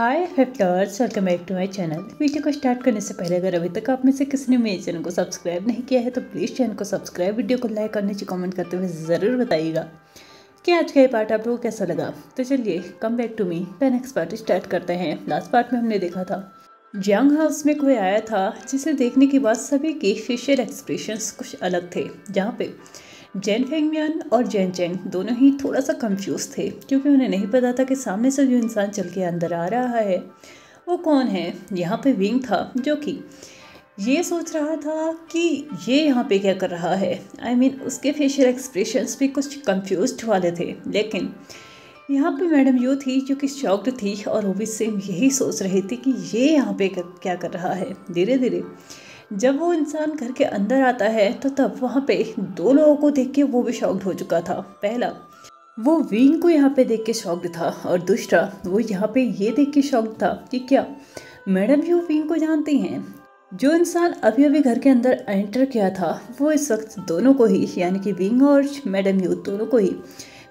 Hi flipters, welcome back to my channel. Video को start करने से पहले अगर अभी तक आप में से किसी ने मेरे चैनल को सब्सक्राइब नहीं किया है तो प्लीज़ चैनल को सब्सक्राइब, वीडियो को लाइक और नीचे कमेंट करते हुए ज़रूर बताइएगा कि आज का ये पार्ट आप लोगों को कैसा लगा। तो चलिए come back to me the next part start करते हैं। लास्ट पार्ट में हमने देखा था जियांग हाउस में कोई आया था जिसे देखने के बाद सभी के फेशियल एक्सप्रेशंस कुछ अलग थे, जहाँ पे जेन फेंगमियन और जेन चेंग दोनों ही थोड़ा सा कंफ्यूज थे क्योंकि उन्हें नहीं पता था कि सामने से जो इंसान चल के अंदर आ रहा है वो कौन है। यहाँ पे विंग था जो कि ये सोच रहा था कि ये यहाँ पे क्या कर रहा है। उसके फेशियल एक्सप्रेशंस भी कुछ कंफ्यूज्ड वाले थे, लेकिन यहाँ पे मैडम यू थी जो कि शॉक्ड थी और वो भी सेम यही सोच रही थी कि ये यहाँ पे क्या कर रहा है। धीरे धीरे जब वो इंसान घर के अंदर आता है तो तब वहाँ पे दो लोगों को देख के वो भी शॉक्ड हो चुका था। पहला वो विंग को यहाँ पे देख के शॉक्ड था और दूसरा वो यहाँ पे ये देख के शॉक्ड था कि क्या मैडम यू विंग को जानती हैं। जो इंसान अभी अभी घर के अंदर एंटर किया था वो इस वक्त दोनों को ही, यानी कि विंग और मैडम यू दोनों को ही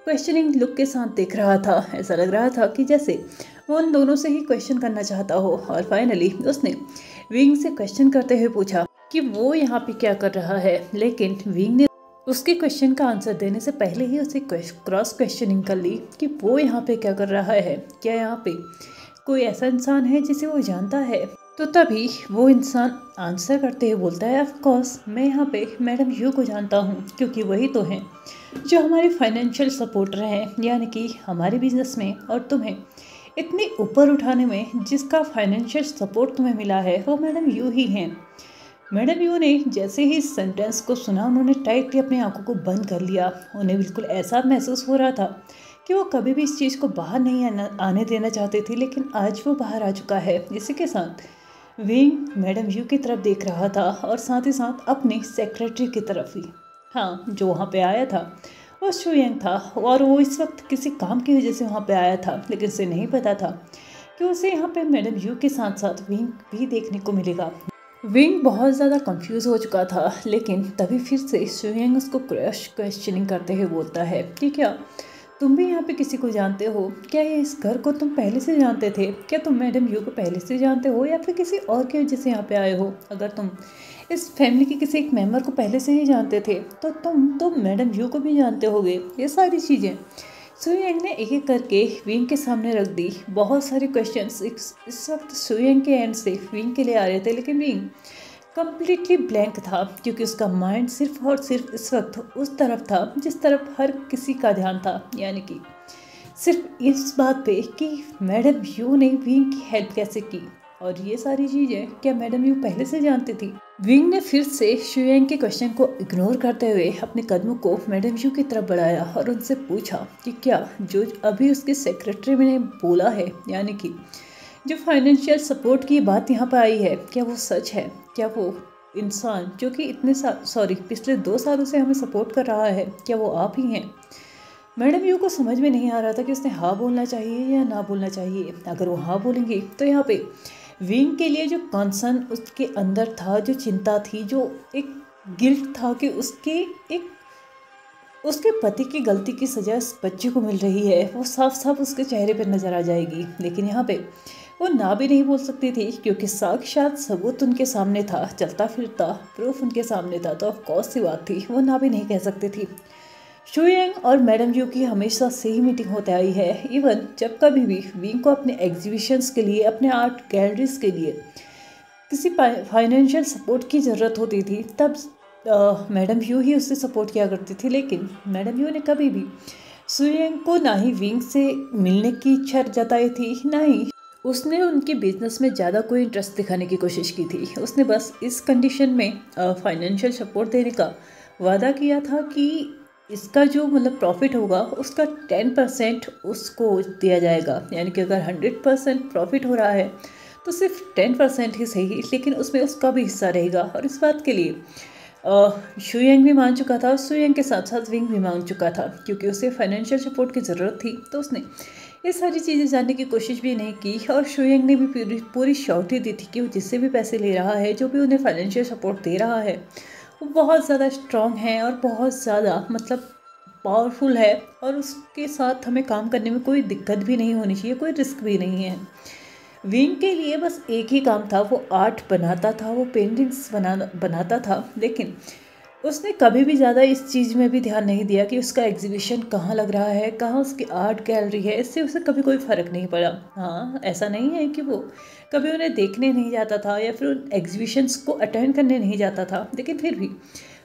क्वेश्चनिंग लुक के साथ देख रहा था। ऐसा लग रहा था कि जैसे वो उन दोनों से ही क्वेश्चन करना चाहता हो। और फाइनली उसने विंग से क्वेश्चन करते हुए पूछा कि वो यहाँ पे क्या कर रहा है, लेकिन विंग ने उसके क्वेश्चन का आंसर देने से पहले ही उसे क्रॉस क्वेश्चनिंग कर ली कि वो यहाँ पे क्या कर रहा है, क्या यहाँ पे कोई ऐसा इंसान है जिसे वो जानता है। तो तभी वो इंसान आंसर करते हुए बोलता है, ऑफ कोर्स मैं यहाँ पे मैडम यू को जानता हूँ क्योंकि वही तो हैं जो हमारे फाइनेंशियल सपोर्टर हैं, यानी कि हमारे बिजनेस में और तुम्हें इतने ऊपर उठाने में जिसका फाइनेंशियल सपोर्ट तुम्हें मिला है वो मैडम यू ही हैं। मैडम यू ने जैसे ही इस सेंटेंस को सुना उन्होंने टाइटली अपनी आंखों को बंद कर लिया। उन्हें बिल्कुल ऐसा महसूस हो रहा था कि वो कभी भी इस चीज़ को बाहर नहीं आने देना चाहते थे, लेकिन आज वो बाहर आ चुका है। इसी के साथ विंग मैडम यू की तरफ देख रहा था और साथ ही साथ अपने सेक्रेटरी की तरफ भी। हाँ, जो वहाँ पे आया था वो शुयंग था और वो इस वक्त किसी काम की वजह से वहाँ पे आया था, लेकिन उसे नहीं पता था कि उसे यहाँ पे मैडम यू के साथ साथ विंग भी देखने को मिलेगा। विंग बहुत ज़्यादा कंफ्यूज हो चुका था, लेकिन तभी फिर से शुयंग उसको क्रॉस क्वेश्चनिंग करते हुए बोलता है कि क्या तुम भी यहाँ पे किसी को जानते हो, क्या ये इस घर को तुम पहले से जानते थे, क्या तुम मैडम यू को पहले से जानते हो या फिर किसी और की वजह से यहाँ पे आए हो। अगर तुम इस फैमिली के किसी एक मेंबर को पहले से ही जानते थे तो तुम तो मैडम यू को भी जानते होगे। ये सारी चीज़ें शुयंग ने एक एक करके विंग के सामने रख दी। बहुत सारे क्वेश्चंस इस वक्त शुयंग के एंड से विंग के लिए आ रहे थे, लेकिन विंग कम्प्लीटली ब्लैंक था क्योंकि उसका माइंड सिर्फ और सिर्फ इस वक्त उस तरफ था जिस तरफ हर किसी का ध्यान था, यानी कि सिर्फ इस बात पे कि मैडम यू ने विंग की हेल्प कैसे की। और ये सारी चीज़ें क्या मैडम यू पहले से जानती थी। विंग ने फिर से शुयंग के क्वेश्चन को इग्नोर करते हुए अपने कदमों को मैडम यू की तरफ बढ़ाया और उनसे पूछा कि क्या जो अभी उसके सेक्रेटरी ने बोला है, यानी कि जो फाइनेंशियल सपोर्ट की बात यहाँ पर आई है, क्या वो सच है। क्या वो इंसान जो कि पिछले 2 सालों से हमें सपोर्ट कर रहा है, क्या वो आप ही हैं। मैडम यू को समझ में नहीं आ रहा था कि उसने हाँ बोलना चाहिए या ना बोलना चाहिए। अगर वो हाँ बोलेंगी तो यहाँ पे विंग के लिए जो कंसर्न उसके अंदर था, जो चिंता थी, जो एक गिल्ट था कि उसके पति की गलती की सजा इस बच्चे को मिल रही है, वो साफ साफ उसके चेहरे पर नजर आ जाएगी। लेकिन यहाँ पे वो ना भी नहीं बोल सकती थी क्योंकि साक्षात सबूत उनके सामने था, चलता फिरता प्रूफ उनके सामने था, तो ऑफ कोर्स सी बात थी वो ना भी नहीं कह सकती थी। शुयंग और मैडम यू की हमेशा से ही मीटिंग होते आई है। इवन जब कभी भी विंग को अपने एग्जीबिशंस के लिए, अपने आर्ट गैलरीज के लिए किसी फाइनेंशियल सपोर्ट की ज़रूरत होती थी तब मैडम यू ही उससे सपोर्ट किया करती थी। लेकिन मैडम यू ने कभी भी शुयंग को ना ही विंग से मिलने की इच्छा जताई थी, ना ही उसने उनके बिजनेस में ज़्यादा कोई इंटरेस्ट दिखाने की कोशिश की थी। उसने बस इस कंडीशन में फाइनेंशियल सपोर्ट देने का वादा किया था कि इसका जो प्रॉफिट होगा उसका 10% उसको दिया जाएगा, यानी कि अगर 100% प्रॉफिट हो रहा है तो सिर्फ 10% ही सही, लेकिन उसमें उसका भी हिस्सा रहेगा। और इस बात के लिए शुयंग भी मान चुका था और शुयंग के साथ साथ विंग भी मान चुका था क्योंकि उसे फाइनेंशियल सपोर्ट की ज़रूरत थी। तो उसने ये सारी चीज़ें जानने की कोशिश भी नहीं की और शुयंग ने भी पूरी श्योरिटी दी थी कि वो जिससे भी पैसे ले रहा है, जो भी उन्हें फाइनेंशियल सपोर्ट दे रहा है, वो बहुत ज़्यादा स्ट्रॉन्ग है और बहुत ज़्यादा पावरफुल है और उसके साथ हमें काम करने में कोई दिक्कत भी नहीं होनी चाहिए, कोई रिस्क भी नहीं है। विंग के लिए बस एक ही काम था, वो आर्ट बनाता था, वो पेंटिंग्स बनाता था, लेकिन उसने कभी भी ज़्यादा इस चीज़ में भी ध्यान नहीं दिया कि उसका एग्जीबिशन कहाँ लग रहा है, कहाँ उसकी आर्ट गैलरी है। इससे उसे कभी कोई फ़र्क नहीं पड़ा। हाँ, ऐसा नहीं है कि वो कभी उन्हें देखने नहीं जाता था या फिर उन एग्जीबिशंस को अटेंड करने नहीं जाता था, लेकिन फिर भी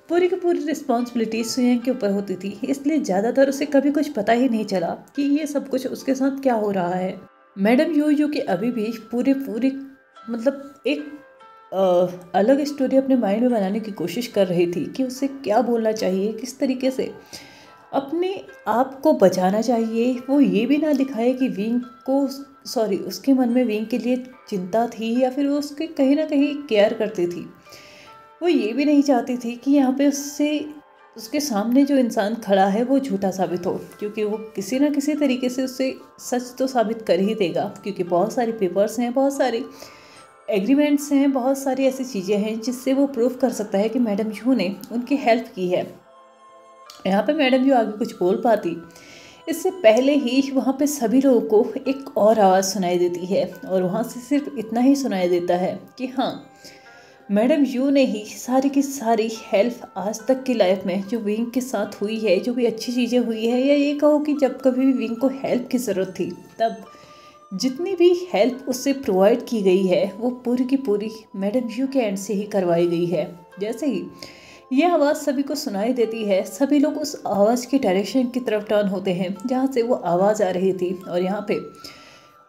पूरी की पूरी रिस्पॉन्सिबिलिटी सुयंग के ऊपर होती थी, इसलिए ज़्यादातर उसे कभी कुछ पता ही नहीं चला कि ये सब कुछ उसके साथ क्या हो रहा है। मैडम यू जो कि अभी भी पूरी पूरी मतलब एक अलग स्टोरी अपने माइंड में बनाने की कोशिश कर रही थी कि उसे क्या बोलना चाहिए, किस तरीके से अपने आप को बचाना चाहिए। वो ये भी ना दिखाए कि विंग को उसके मन में विंग के लिए चिंता थी या फिर वो उसके कहीं ना कहीं केयर करती थी। वो ये भी नहीं चाहती थी कि यहाँ पे उसके सामने जो इंसान खड़ा है वो झूठा साबित हो, क्योंकि वो किसी ना किसी तरीके से उससे सच तो साबित कर ही देगा, क्योंकि बहुत सारे पेपर्स हैं, बहुत सारे एग्रीमेंट्स हैं, बहुत सारी ऐसी चीज़ें हैं जिससे वो प्रूव कर सकता है कि मैडम यू ने उनकी हेल्प की है। यहाँ पे मैडम यू आगे कुछ बोल पाती इससे पहले ही वहाँ पे सभी लोगों को एक और आवाज़ सुनाई देती है, और वहाँ से सिर्फ इतना ही सुनाई देता है कि हाँ, मैडम यू ने ही सारी की सारी हेल्प आज तक की लाइफ में जो विंग के साथ हुई है, जो भी अच्छी चीज़ें हुई है, या ये कहो कि जब कभी भी विंग को हेल्प की ज़रूरत थी तब जितनी भी हेल्प उससे प्रोवाइड की गई है वो पूरी की पूरी मैडम यू के एंड से ही करवाई गई है। जैसे ही ये आवाज़ सभी को सुनाई देती है, सभी लोग उस आवाज़ की डायरेक्शन की तरफ टर्न होते हैं जहाँ से वो आवाज़ आ रही थी, और यहाँ पे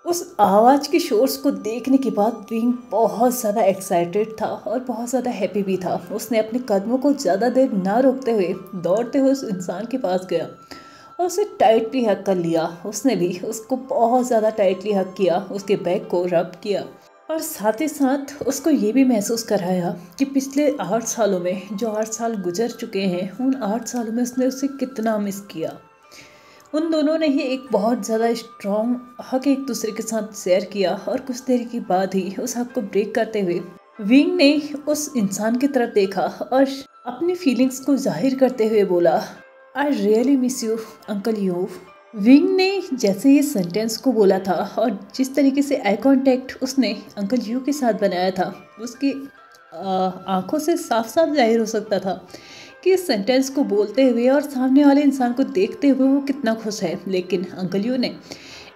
उस आवाज़ के सोर्स को देखने के बाद विंग बहुत ज़्यादा एक्साइटेड था और बहुत ज़्यादा हैप्पी भी था। उसने अपने कदमों को ज़्यादा देर ना रोकते हुए दौड़ते हुए उस इंसान के पास गया और उसे टाइटली हग कर लिया। उसने भी उसको बहुत ज़्यादा टाइटली हग किया, उसके बैक को रब किया और साथ ही साथ उसको ये भी महसूस कराया कि पिछले 8 सालों में जो 8 साल गुजर चुके हैं, उन 8 सालों में उसने उसे कितना मिस किया। उन दोनों ने ही एक बहुत ज़्यादा स्ट्रॉन्ग हक एक दूसरे के साथ शेयर किया, और कुछ देर के बाद ही उस हक को ब्रेक करते हुए विंग ने उस इंसान की तरफ देखा और अपनी फीलिंग्स को जाहिर करते हुए बोला, I really miss you uncle you. Wing ने जैसे ये सेंटेंस को बोला था और जिस तरीके से आई कांटेक्ट उसने अंकल यू के साथ बनाया था, उसकी आंखों से साफ साफ जाहिर हो सकता था कि इस सेंटेंस को बोलते हुए और सामने वाले इंसान को देखते हुए वो कितना खुश है। लेकिन अंकल यू ने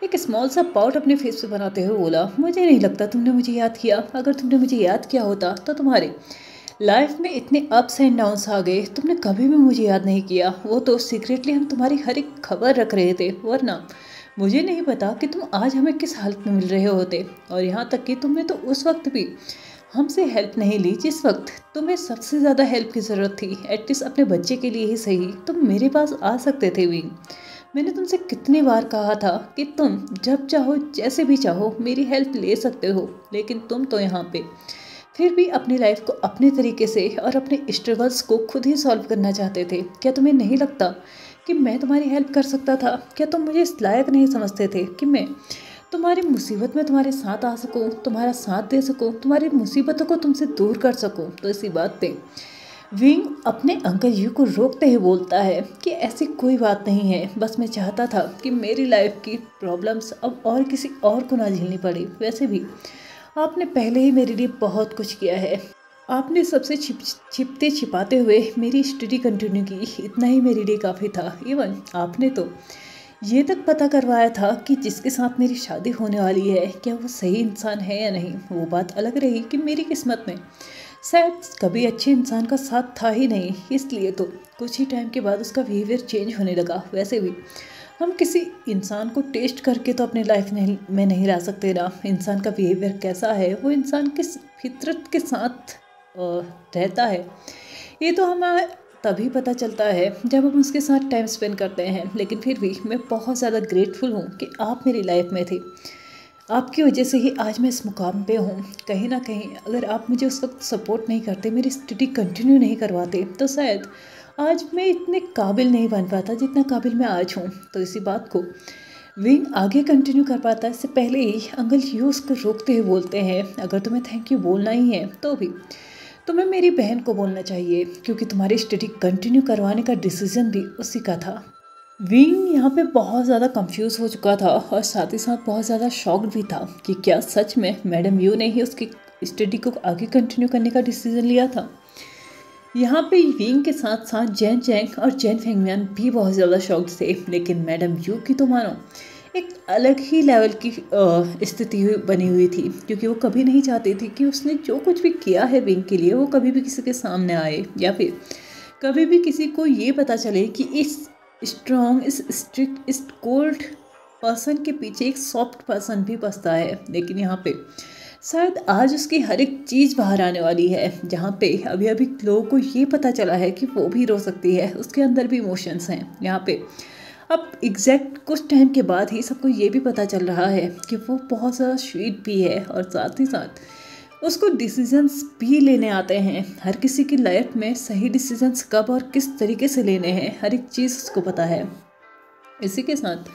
एक स्मॉल सा पाउट अपने फेस पे बनाते हुए बोला, मुझे नहीं लगता तुमने मुझे याद किया। अगर तुमने मुझे याद किया होता तो तुम्हारे लाइफ में इतने अप्स एंड डाउन्स आ गए, तुमने कभी भी मुझे याद नहीं किया। वो तो सीक्रेटली हम तुम्हारी हर एक खबर रख रहे थे, वरना मुझे नहीं पता कि तुम आज हमें किस हालत में मिल रहे होते। और यहाँ तक कि तुमने तो उस वक्त भी हमसे हेल्प नहीं ली जिस वक्त तुम्हें सबसे ज़्यादा हेल्प की ज़रूरत थी। एटलीस्ट अपने बच्चे के लिए ही सही तुम मेरे पास आ सकते थे विंग। मैंने तुमसे कितनी बार कहा था कि तुम जब चाहो जैसे भी चाहो मेरी हेल्प ले सकते हो, लेकिन तुम तो यहाँ पे फिर भी अपनी लाइफ को अपने तरीके से और अपने स्ट्रगल्स को खुद ही सॉल्व करना चाहते थे। क्या तुम्हें नहीं लगता कि मैं तुम्हारी हेल्प कर सकता था? क्या तुम मुझे इस लायक नहीं समझते थे कि मैं तुम्हारी मुसीबत में तुम्हारे साथ आ सकूं, तुम्हारा साथ दे सकूं, तुम्हारी मुसीबतों को तुमसे दूर कर सकूं? तो इसी बात पे विंग अपने अंकल यू को रोकते हुए बोलता है कि ऐसी कोई बात नहीं है, बस मैं चाहता था कि मेरी लाइफ की प्रॉब्लम्स अब और किसी और को ना झेलनी पड़े। वैसे भी आपने पहले ही मेरे लिए बहुत कुछ किया है। आपने सबसे छिपते छिपाते हुए मेरी स्टडी कंटिन्यू की, इतना ही मेरे लिए काफ़ी था। इवन आपने तो ये तक पता करवाया था कि जिसके साथ मेरी शादी होने वाली है क्या वो सही इंसान है या नहीं। वो बात अलग रही कि मेरी किस्मत में शायद कभी अच्छे इंसान का साथ था ही नहीं, इसलिए तो कुछ ही टाइम के बाद उसका बिहेवियर चेंज होने लगा। वैसे भी हम किसी इंसान को टेस्ट करके तो अपनी लाइफ में नहीं ला सकते ना। इंसान का बिहेवियर कैसा है, वो इंसान किस फितरत के साथ रहता है, ये तो हमें तभी पता चलता है जब हम उसके साथ टाइम स्पेंड करते हैं। लेकिन फिर भी मैं बहुत ज़्यादा ग्रेटफुल हूँ कि आप मेरी लाइफ में थे। आपकी वजह से ही आज मैं इस मुकाम पे हूँ। कहीं ना कहीं अगर आप मुझे उस वक्त सपोर्ट नहीं करते, मेरी स्टडी कंटिन्यू नहीं करवाते, तो शायद आज मैं इतने काबिल नहीं बन पाता जितना काबिल मैं आज हूँ। तो इसी बात को विंग आगे कंटिन्यू कर पाता है इससे पहले ही अंकल यू उसको रोकते हुए बोलते हैं, अगर तुम्हें थैंक यू बोलना ही है तो भी तुम्हें मेरी बहन को बोलना चाहिए, क्योंकि तुम्हारी स्टडी कंटिन्यू करवाने का डिसीजन भी उसी का था। विंग यहाँ पे बहुत ज़्यादा कंफ्यूज हो चुका था और साथ ही साथ बहुत ज़्यादा शॉक्ड भी था कि क्या सच में मैडम यू ने ही उसकी स्टडी को आगे कंटिन्यू करने का डिसीजन लिया था। यहाँ पे विंग के साथ साथ जैन चैंग और जैन फेंगमियान भी बहुत ज़्यादा शॉक्ड थे, लेकिन मैडम यू की तो मानो एक अलग ही लेवल की स्थिति बनी हुई थी, क्योंकि वो कभी नहीं चाहती थी कि उसने जो कुछ भी किया है विंग के लिए वो कभी भी किसी के सामने आए या फिर कभी भी किसी को ये पता चले कि इस स्ट्रॉन्ग, इस स्ट्रिक्ट, इस कोल्ड पर्सन के पीछे एक सॉफ्ट पर्सन भी बसता है। लेकिन यहाँ पे शायद आज उसकी हर एक चीज़ बाहर आने वाली है, जहाँ पे अभी अभी लोगों को ये पता चला है कि वो भी रो सकती है, उसके अंदर भी इमोशंस हैं। यहाँ पे अब एग्जैक्ट कुछ टाइम के बाद ही सबको ये भी पता चल रहा है कि वो बहुत ज़्यादा स्वीट भी है और साथ ही साथ उसको डिसीजंस भी लेने आते हैं। हर किसी की लाइफ में सही डिसीजंस कब और किस तरीके से लेने हैं, हर एक चीज़ उसको पता है। इसी के साथ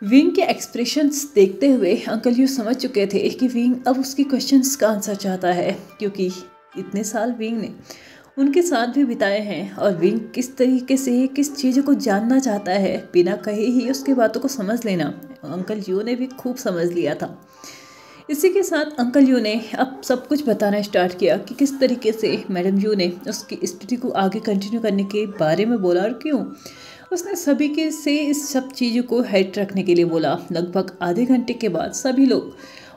विंग के एक्सप्रेशंस देखते हुए अंकल यू समझ चुके थे कि विंग अब उसकी क्वेश्चंस का आंसर चाहता है, क्योंकि इतने साल विंग ने उनके साथ भी बिताए हैं और विंग किस तरीके से किस चीज़ों को जानना चाहता है बिना कहे ही उसकी बातों को समझ लेना अंकल यू ने भी खूब समझ लिया था। इसी के साथ अंकल यू ने अब सब कुछ बताना स्टार्ट किया कि किस तरीके से मैडम यू ने उसकी स्टडी को आगे कंटिन्यू करने के बारे में बोला और क्यों उसने सभी के से इस सब चीज़ों को हेड रखने के लिए बोला। लगभग आधे घंटे के बाद सभी लोग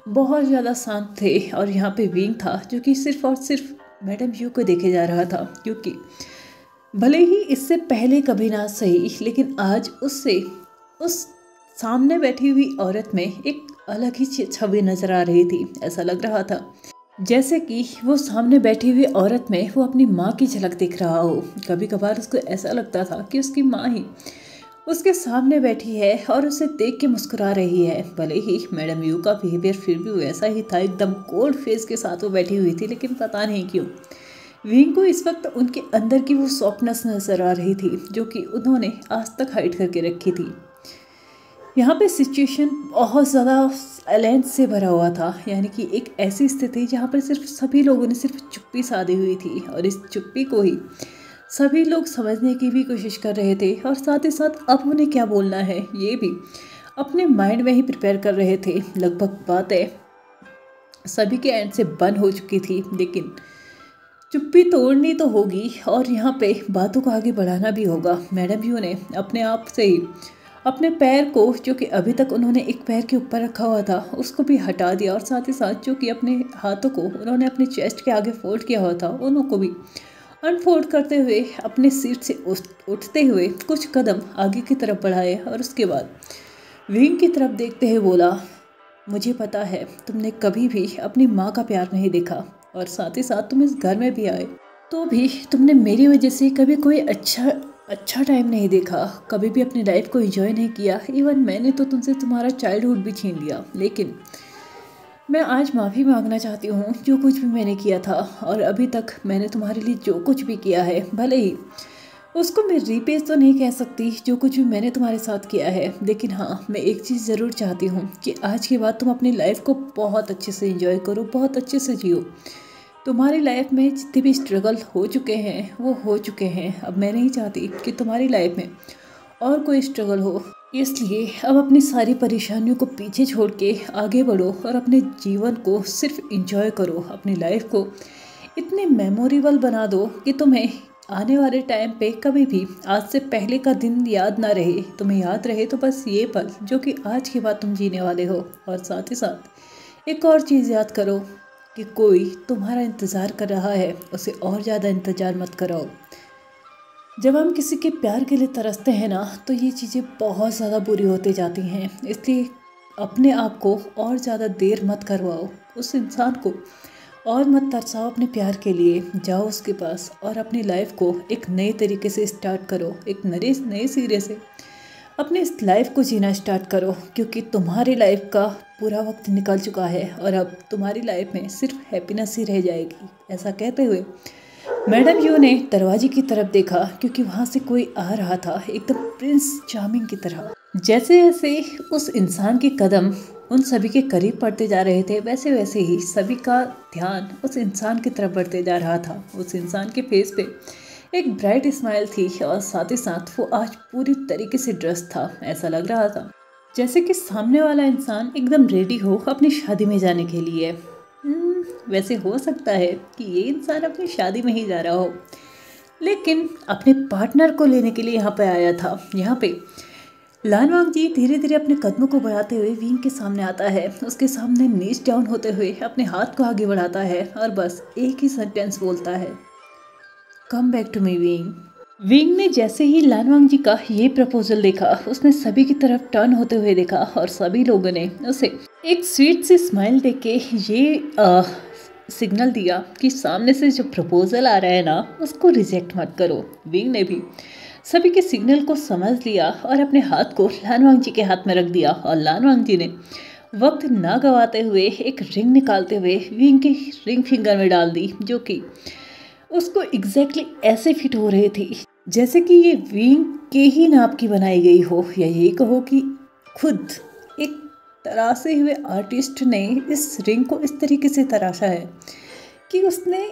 बहुत ज़्यादा शांत थे और यहाँ पे विंग था जो कि सिर्फ और सिर्फ मैडम यू को देखे जा रहा था, क्योंकि भले ही इससे पहले कभी ना सही लेकिन आज उससे उस सामने बैठी हुई औरत में एक अलग ही छवि नजर आ रही थी। ऐसा लग रहा था जैसे कि वो सामने बैठी हुई औरत में वो अपनी माँ की झलक दिख रहा हो। कभी कभार उसको ऐसा लगता था कि उसकी माँ ही उसके सामने बैठी है और उसे देख के मुस्कुरा रही है। भले ही मैडम यू का बिहेवियर फिर भी वैसा ही था, एकदम कोल्ड फेस के साथ वो बैठी हुई थी, लेकिन पता नहीं क्यों विंग को इस वक्त उनके अंदर की वो सॉफ्टनेस नजर आ रही थी जो कि उन्होंने आज तक हाइड करके रखी थी। यहाँ पे सिचुएशन बहुत ज़्यादा साइलेंस से भरा हुआ था, यानी कि एक ऐसी स्थिति जहाँ पर सिर्फ सभी लोगों ने सिर्फ चुप्पी साधी हुई थी और इस चुप्पी को ही सभी लोग समझने की भी कोशिश कर रहे थे और साथ ही साथ अब उन्हें क्या बोलना है ये भी अपने माइंड में ही प्रिपेयर कर रहे थे। लगभग बातें सभी के एंड से बंद हो चुकी थी, लेकिन चुप्पी तोड़नी तो होगी और यहाँ पे बातों को आगे बढ़ाना भी होगा। मैडम यू ने अपने आप से ही अपने पैर को, जो कि अभी तक उन्होंने एक पैर के ऊपर रखा हुआ था, उसको भी हटा दिया और साथ ही साथ जो कि अपने हाथों को उन्होंने अपने चेस्ट के आगे फोल्ड किया हुआ था उनको भी अनफोल्ड करते हुए अपने सीट से उठते हुए कुछ कदम आगे की तरफ बढ़ाए और उसके बाद विंग की तरफ देखते हुए बोला, मुझे पता है तुमने कभी भी अपनी माँ का प्यार नहीं देखा और साथ ही साथ तुम इस घर में भी आए तो भी तुमने मेरी वजह से कभी कोई अच्छा टाइम नहीं देखा, कभी भी अपनी लाइफ को एंजॉय नहीं किया। इवन मैंने तो तुमसे तुम्हारा चाइल्डहुड भी छीन लिया, लेकिन मैं आज माफ़ी मांगना चाहती हूँ जो कुछ भी मैंने किया था और अभी तक मैंने तुम्हारे लिए जो कुछ भी किया है, भले ही उसको मैं रीपेज तो नहीं कह सकती जो कुछ भी मैंने तुम्हारे साथ किया है, लेकिन हाँ मैं एक चीज़ ज़रूर चाहती हूँ कि आज के बाद तुम अपनी लाइफ को बहुत अच्छे से एंजॉय करो, बहुत अच्छे से जियो। तुम्हारी लाइफ में जितने भी स्ट्रगल हो चुके हैं वो हो चुके हैं। अब मैं नहीं चाहती कि तुम्हारी लाइफ में और कोई स्ट्रगल हो, इसलिए अब अपनी सारी परेशानियों को पीछे छोड़ के आगे बढ़ो और अपने जीवन को सिर्फ एंजॉय करो। अपनी लाइफ को इतने मेमोरेबल बना दो कि तुम्हें आने वाले टाइम पे कभी भी आज से पहले का दिन याद ना रहे, तुम्हें याद रहे तो बस ये पल जो कि आज के बाद तुम जीने वाले हो। और साथ ही साथ एक और चीज़ याद करो कि कोई तुम्हारा इंतज़ार कर रहा है, उसे और ज़्यादा इंतज़ार मत कराओ। जब हम किसी के प्यार के लिए तरसते हैं ना तो ये चीज़ें बहुत ज़्यादा बुरी होती जाती हैं, इसलिए अपने आप को और ज़्यादा देर मत करवाओ, उस इंसान को और मत तरसाओ अपने प्यार के लिए। जाओ उसके पास और अपनी लाइफ को एक नए तरीके से स्टार्ट करो, एक नए सिरे से अपनी इस लाइफ को जीना स्टार्ट करो, क्योंकि तुम्हारी लाइफ का पूरा वक्त निकल चुका है और अब तुम्हारी लाइफ में सिर्फ हैप्पीनेस ही रह जाएगी। ऐसा कहते हुए मैडम यू ने दरवाजे की तरफ देखा, क्योंकि वहाँ से कोई आ रहा था एकदम प्रिंस चार्मिंग की तरह। जैसे जैसे उस इंसान के कदम उन सभी के करीब पड़ते जा रहे थे, वैसे वैसे ही सभी का ध्यान उस इंसान की तरफ बढ़ते जा रहा था। उस इंसान के फेस पे एक ब्राइट स्माइल थी और साथ ही साथ वो आज पूरी तरीके से ड्रेस था। ऐसा लग रहा था जैसे कि सामने वाला इंसान एकदम रेडी हो अपनी शादी में जाने के लिए। वैसे हो सकता है कि ये इंसान अपनी शादी में ही जा रहा हो, लेकिन अपने पार्टनर को लेने के लिए यहाँ पे आया था। यहाँ पे लान वांग जी धीरे धीरे अपने कदमों को बढ़ाते हुए विंग के सामने आता है। उसके सामने नीच डाउन होते हुए अपने हाथ को आगे बढ़ाता है और बस एक ही सेंटेंस बोलता है, come back to me wing. Wing ने जैसे ही लान वांग जी का ये प्रपोजल देखा, उसने सभी की तरफ टर्न होते हुए देखा और सभी लोगों ने उसे एक स्वीट सी स्माइल देके ये सिग्नल दिया कि सामने से जो प्रपोजल आ रहा है ना, उसको रिजेक्ट मत करो। विंग ने भी सभी के सिग्नल को समझ लिया और अपने हाथ को लान वांग जी के हाथ में रख दिया और लान वांग जी ने वक्त ना गवाते हुए एक रिंग निकालते हुए विंग के रिंग फिंगर में डाल दी, जो कि उसको एग्जैक्टली ऐसे फिट हो रही थी जैसे कि ये विंग के ही नाप की बनाई गई हो, या यही कहो कि खुद एक तराशे हुए आर्टिस्ट ने इस रिंग को इस तरीके से तराशा है कि उसने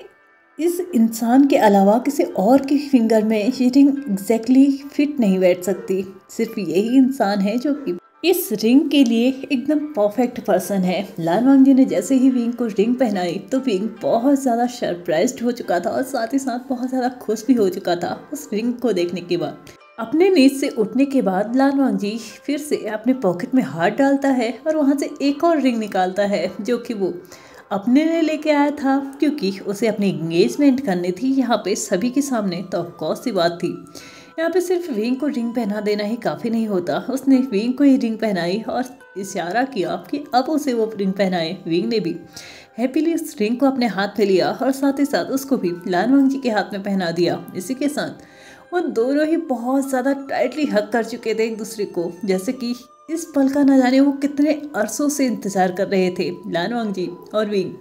इस इंसान के अलावा किसी और के फिंगर में ये रिंग एग्जैक्टली फिट नहीं बैठ सकती। सिर्फ यही इंसान है जो कि इस रिंग के लिए एकदम परफेक्ट पर्सन है। लान वांग जी ने जैसे ही विंग को रिंग पहनाई तो विंग बहुत ज़्यादा सरप्राइज्ड हो चुका था और साथ ही साथ बहुत ज़्यादा खुश भी हो चुका था उस रिंग को देखने के बाद। अपने नींद से उठने के बाद लान वांग जी फिर से अपने पॉकेट में हाथ डालता है और वहाँ से एक और रिंग निकालता है, जो कि वो अपने लिए लेके आया था क्योंकि उसे अपनी एंगेजमेंट करनी थी यहाँ पे सभी के सामने। तो ऑफकोर्स सी बात थी, यहाँ पे सिर्फ विंग को रिंग पहना देना ही काफ़ी नहीं होता। उसने विंग को ही रिंग पहनाई और इशारा किया कि अब उसे वो रिंग पहनाए। विंग ने भी हैप्पीली उस रिंग को अपने हाथ में लिया और साथ ही साथ उसको भी लान वांग जी के हाथ में पहना दिया। इसी के साथ वो दोनों ही बहुत ज़्यादा टाइटली हग कर चुके थे एक दूसरे को, जैसे कि इस पल का न जाने वो कितने अरसों से इंतज़ार कर रहे थे। लान वांग जी और विंग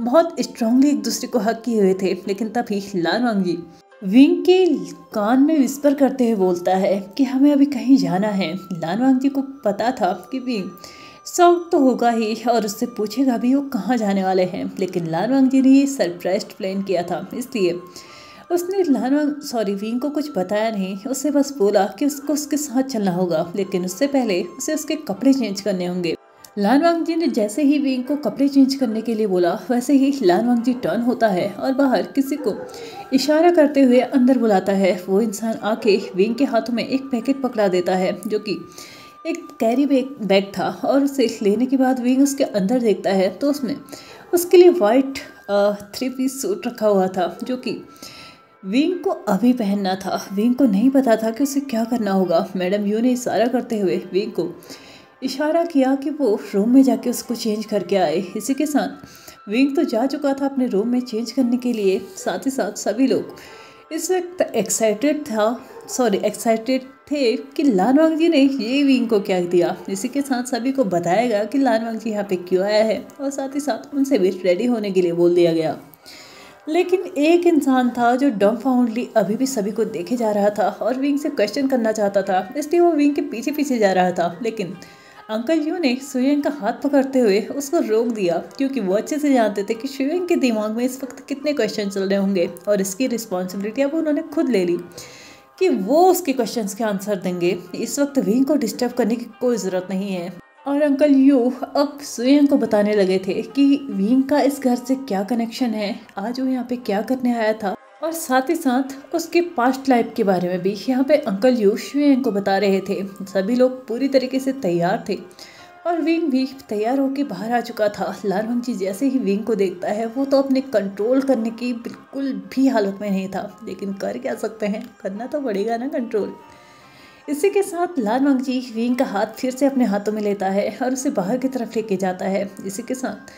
बहुत स्ट्रांगली एक दूसरे को हग किए हुए थे, लेकिन तभी लान वांग जी विंग के कान में विस्पर करते हुए बोलता है कि हमें अभी कहीं जाना है। लान वांग जी को पता था कि विंग शौक तो होगा ही और उससे पूछेगा भी वो कहाँ जाने वाले हैं, लेकिन लान वांग जी ने ये सरप्राइज प्लान किया था, इसलिए उसने विंग को कुछ बताया नहीं। उससे बस बोला कि उसको उसके साथ चलना होगा, लेकिन उससे पहले उसे उसके कपड़े चेंज करने होंगे। लान वांग जी ने जैसे ही विंग को कपड़े चेंज करने के लिए बोला, वैसे ही लान वांग जी टर्न होता है और बाहर किसी को इशारा करते हुए अंदर बुलाता है। वो इंसान आके विंग के हाथों में एक पैकेट पकड़ा देता है, जो कि एक कैरी बैग था, और उसे लेने के बाद विंग उसके अंदर देखता है तो उसमें उसके लिए वाइट 3 पीस सूट रखा हुआ था, जो कि विंग को अभी पहनना था। विंग को नहीं पता था कि उसे क्या करना होगा। मैडम यू ने इशारा करते हुए विंग को इशारा किया कि वो रूम में जाके उसको चेंज करके आए। इसी के साथ विंग तो जा चुका था अपने रूम में चेंज करने के लिए। साथ ही साथ सभी लोग इस वक्त एक्साइटेड थे कि लान वांग जी ने ये विंग को क्या दिया। इसी के साथ सभी को बताया गया कि लान वांग जी यहाँ पे क्यों आया है, और साथ ही साथ उनसे भी रेडी होने के लिए बोल दिया गया। लेकिन एक इंसान था जो डम्फाउंडली अभी भी सभी को देखे जा रहा था और विंग से क्वेश्चन करना चाहता था, इसलिए वो विंग के पीछे पीछे जा रहा था। लेकिन अंकल यू ने सुयंग का हाथ पकड़ते हुए उसको रोक दिया, क्योंकि वो अच्छे से जानते थे कि सुयंग के दिमाग में इस वक्त कितने क्वेश्चन चल रहे होंगे, और इसकी रिस्पॉन्सिबिलिटी अब उन्होंने खुद ले ली कि वो उसके क्वेश्चंस के आंसर देंगे। इस वक्त विंग को डिस्टर्ब करने की कोई ज़रूरत नहीं है। और अंकल यू अब सुयंग को बताने लगे थे कि विंग का इस घर से क्या कनेक्शन है, आज वो यहाँ पे क्या करने आया था, और साथ ही साथ उसके पास्ट लाइफ के बारे में भी यहाँ पे अंकल यू सुयंग को बता रहे थे। सभी लोग पूरी तरीके से तैयार थे और विंग भी तैयार होकर बाहर आ चुका था। लान वांग जी जैसे ही विंग को देखता है, वो तो अपने कंट्रोल करने की बिल्कुल भी हालत में नहीं था, लेकिन कर क्या सकते हैं, करना तो पड़ेगा ना कंट्रोल। इसी के साथ लान वांग जी विंग का हाथ फिर से अपने हाथों में लेता है और उसे बाहर की तरफ लेके जाता है। इसी के साथ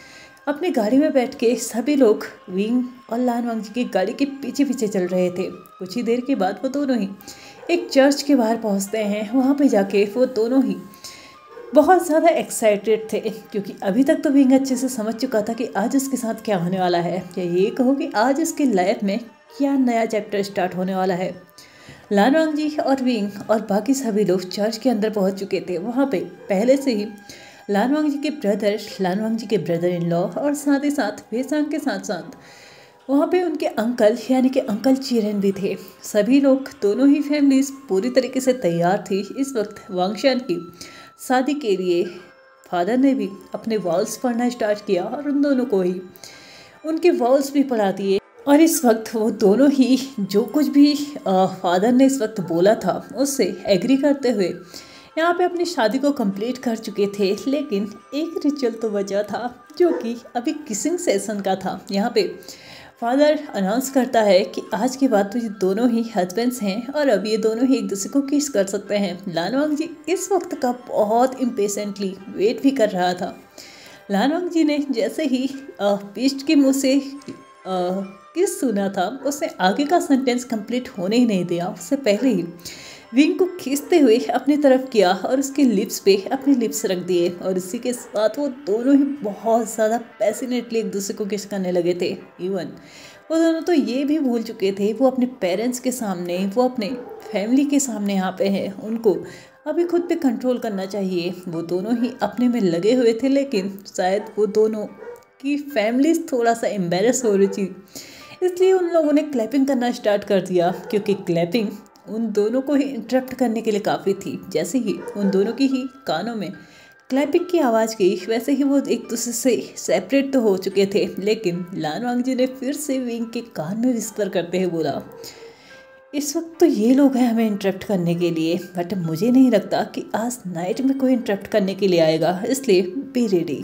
अपनी गाड़ी में बैठ के सभी लोग विंग और लान वांग जी की गाड़ी के पीछे पीछे चल रहे थे। कुछ ही देर के बाद वो दोनों ही एक चर्च के बाहर पहुंचते हैं। वहाँ पे जाके वो दोनों ही बहुत ज़्यादा एक्साइटेड थे, क्योंकि अभी तक तो विंग अच्छे से समझ चुका था कि आज उसके साथ क्या होने वाला है, या ये कहो कि आज उसकी लाइफ में क्या नया चैप्टर स्टार्ट होने वाला है। लान वांग जी और विंग और बाकी सभी लोग चर्च के अंदर पहुंच चुके थे। वहाँ पे पहले से ही लान वांग जी के ब्रदर इन लॉ और साथ ही साथ वेसांग के साथ साथ वहाँ पे उनके अंकल यानी कि अंकल चिरन भी थे। सभी लोग, दोनों ही फैमिलीज पूरी तरीके से तैयार थी इस वक्त वांगशान की शादी के लिए। फादर ने भी अपने वॉल्स पढ़ना स्टार्ट किया और उन दोनों को ही उनके वॉल्स भी पढ़ा दिए। और इस वक्त वो दोनों ही जो कुछ भी फादर ने इस वक्त बोला था उससे एग्री करते हुए यहाँ पे अपनी शादी को कंप्लीट कर चुके थे। लेकिन एक रिचुअल तो बचा था जो कि अभी किसिंग सेशन का था। यहाँ पे फादर अनाउंस करता है कि आज के बाद तो ये दोनों ही हस्बैंड्स हैं और अब ये दोनों ही एक दूसरे को किस कर सकते हैं। लानवांग जी इस वक्त का बहुत इम्पेशेंटली वेट भी कर रहा था। लानवांग जी ने जैसे ही पीस्ट के मुँह से किस सुना था उसने आगे का सेंटेंस कंप्लीट होने ही नहीं दिया। उससे पहले ही विंग को खींचते हुए अपनी तरफ किया और उसके लिप्स पे अपने लिप्स रख दिए और इसी के साथ वो दोनों ही बहुत ज़्यादा पैसिनेटली एक दूसरे को किस करने लगे थे। इवन वो दोनों तो ये भी भूल चुके थे वो अपने पेरेंट्स के सामने, वो अपने फैमिली के सामने यहाँ पे हैं, उनको अभी खुद पे कंट्रोल करना चाहिए। वो दोनों ही अपने में लगे हुए थे लेकिन शायद वो दोनों की फैमिलीज थोड़ा सा एम्बेरस हो रही थी, इसलिए उन लोगों ने क्लैपिंग करना स्टार्ट कर दिया क्योंकि क्लैपिंग उन दोनों को ही इंटरप्ट करने के लिए काफ़ी थी। जैसे ही उन दोनों की ही कानों में क्लैपिंग की आवाज़ गई वैसे ही वो एक दूसरे से सेपरेट तो हो चुके थे। लेकिन लानवांग जी ने फिर से विंग के कान में विस्पर करते हुए बोला, इस वक्त तो ये लोग हैं हमें इंटरप्ट करने के लिए, बट मुझे नहीं लगता कि आज नाइट में कोई इंटरप्ट करने के लिए आएगा, इसलिए बी रेडी।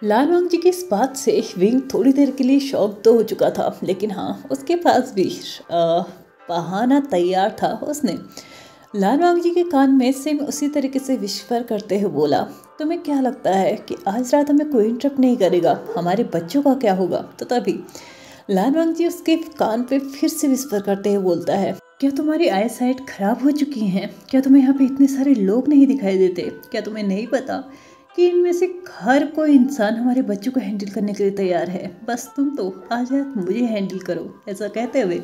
लानवांग जी की इस बात से विंग थोड़ी देर के लिए शॉक तो हो चुका था, लेकिन हाँ उसके पास भी बहाना तैयार था। उसने लानवांग जी के कान में सेम उसी तरीके से विस्पर करते हुए बोला, तुम्हें क्या लगता है कि आज रात हमें कोई इंटरप्ट नहीं करेगा, हमारे बच्चों का क्या होगा? तो तभी लानवांग जी उसके कान पे फिर से विस्पर करते हुए बोलता है, क्या तुम्हारी आई साइट खराब हो चुकी हैं? क्या तुम्हें यहाँ पे इतने सारे लोग नहीं दिखाई देते? क्या तुम्हें नहीं पता कि इनमें से हर कोई इंसान हमारे बच्चों को हैंडल करने के लिए तैयार है, बस तुम तो आज रात मुझे हैंडल करो। ऐसा कहते हुए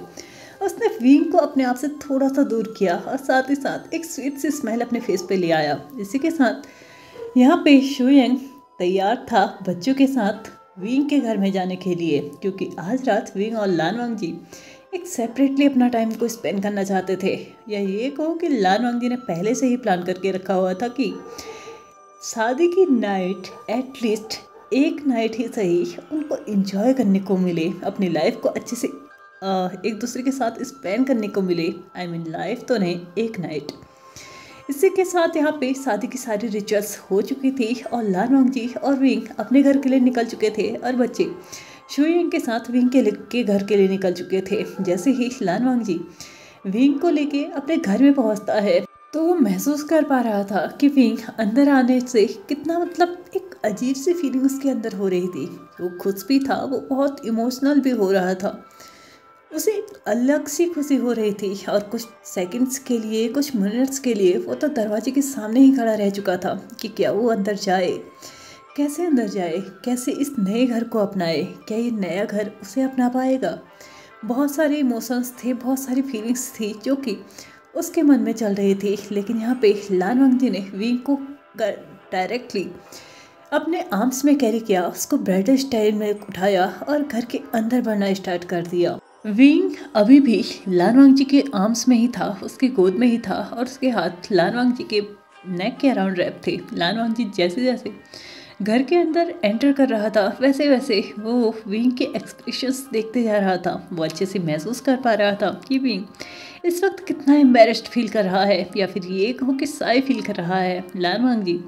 उसने विंग को अपने आप से थोड़ा सा दूर किया और साथ ही साथ एक स्वीट सी स्मेल अपने फेस पे ले आया। इसी के साथ यहाँ पे शुयंग तैयार था बच्चों के साथ विंग के घर में जाने के लिए, क्योंकि आज रात विंग और लानवांग जी एक सेपरेटली अपना टाइम को स्पेंड करना चाहते थे। या ये कहो कि लानवांग जी ने पहले से ही प्लान करके रखा हुआ था कि शादी की नाइट एटलीस्ट एक नाइट ही सही उनको एंजॉय करने को मिले, अपनी लाइफ को अच्छे से एक दूसरे के साथ स्पेंड करने को मिले। आई मीन लाइफ तो नहीं, एक नाइट। इसी के साथ यहाँ पे शादी की सारी रिचुअल्स हो चुकी थी और लानवांग जी और विंग अपने घर के लिए निकल चुके थे और बच्चे शुयंग के साथ विंग के घर के लिए निकल चुके थे। जैसे ही लानवांग जी विंग को लेके अपने घर में पहुँचता है तो वो महसूस कर पा रहा था कि विंग अंदर आने से कितना, मतलब एक अजीब सी फीलिंग उसके अंदर हो रही थी। वो खुश भी था, वो बहुत इमोशनल भी हो रहा था, उसे अलग सी खुशी हो रही थी। और कुछ सेकंड्स के लिए, कुछ मिनट्स के लिए वो तो दरवाजे के सामने ही खड़ा रह चुका था कि क्या वो अंदर जाए, कैसे अंदर जाए, कैसे इस नए घर को अपनाए, क्या ये नया घर उसे अपना पाएगा। बहुत सारे इमोशंस थे, बहुत सारी फीलिंग्स थी जो कि उसके मन में चल रही थी। लेकिन यहाँ पे लानवांग जी ने विंग को डायरेक्टली अपने आर्म्स में कैरी किया, उसको ब्राइडल स्टाइल में उठाया और घर के अंदर बढ़ना स्टार्ट कर दिया। विंग अभी भी लानवांग जी के आर्म्स में ही था, उसके गोद में ही था और उसके हाथ लानवांग जी के नेक के अराउंड रैप थे। लानवांग जी जैसे जैसे घर के अंदर एंटर कर रहा था वैसे वैसे वो विंग के एक्सप्रेशंस देखते जा रहा था। वो अच्छे से महसूस कर पा रहा था कि विंग इस वक्त कितना एम्बेरस्ड फील कर रहा है, या फिर ये कहो कि साई फील कर रहा है। लानवांग जी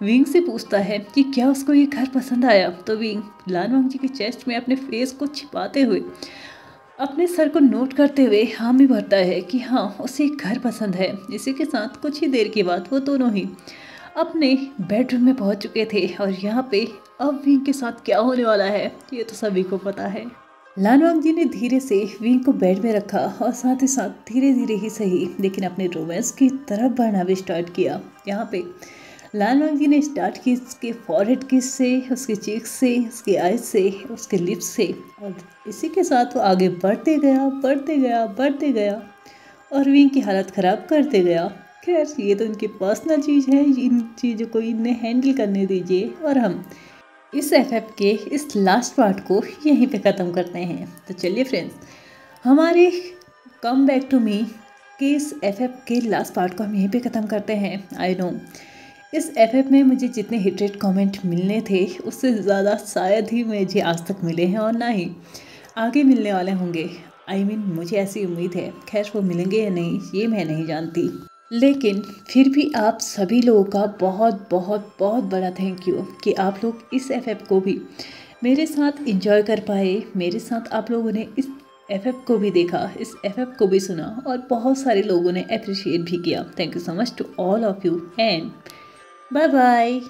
विंग से पूछता है कि क्या उसको ये घर पसंद आया, तो विंग लानवांग जी के चेस्ट में अपने फेस को छिपाते हुए, अपने सर को नोट करते हुए हामी भरता है कि हाँ उसे घर पसंद है। इसी के साथ कुछ ही देर के बाद वो दोनों ही अपने बेडरूम में पहुंच चुके थे और यहाँ पे अब विंग के साथ क्या होने वाला है ये तो सभी को पता है। लानवांग जी ने धीरे से विंग को बेड में रखा और साथ ही साथ धीरे धीरे ही सही लेकिन अपने रोमांस की तरफ बढ़ना भी स्टार्ट किया। यहाँ पे लानवांग जी ने स्टार्ट की उसके फॉरहेड किस से, उसके चीक्स से, उसके आइज से, उसके लिप्स से, और इसी के साथ वो आगे बढ़ते गया बढ़ते गया बढ़ते गया और विंग की हालत ख़राब करते गया। खैर ये तो इनकी पर्सनल चीज़ है, इन चीज़ों को इन्हें हैंडल करने दीजिए और हम इस एफएफ के इस लास्ट पार्ट को यहीं पे ख़त्म करते हैं। तो चलिए फ्रेंड्स, हमारे कम बैक टू मी के इस एफएफ के लास्ट पार्ट को हम यहीं पे ख़त्म करते हैं। आई नो इस एफएफ में मुझे जितने हिटेड कमेंट मिलने थे उससे ज़्यादा शायद ही मुझे आज तक मिले हैं और ना ही आगे मिलने वाले होंगे। मुझे ऐसी उम्मीद है। खैर वो मिलेंगे या नहीं ये मैं नहीं जानती, लेकिन फिर भी आप सभी लोगों का बहुत बहुत बहुत बड़ा थैंक यू कि आप लोग इस एफएफ को भी मेरे साथ एंजॉय कर पाए। मेरे साथ आप लोगों ने इस एफएफ को भी देखा, इस एफएफ को भी सुना और बहुत सारे लोगों ने अप्रिशिएट भी किया। Thank you so much to all of you and bye bye.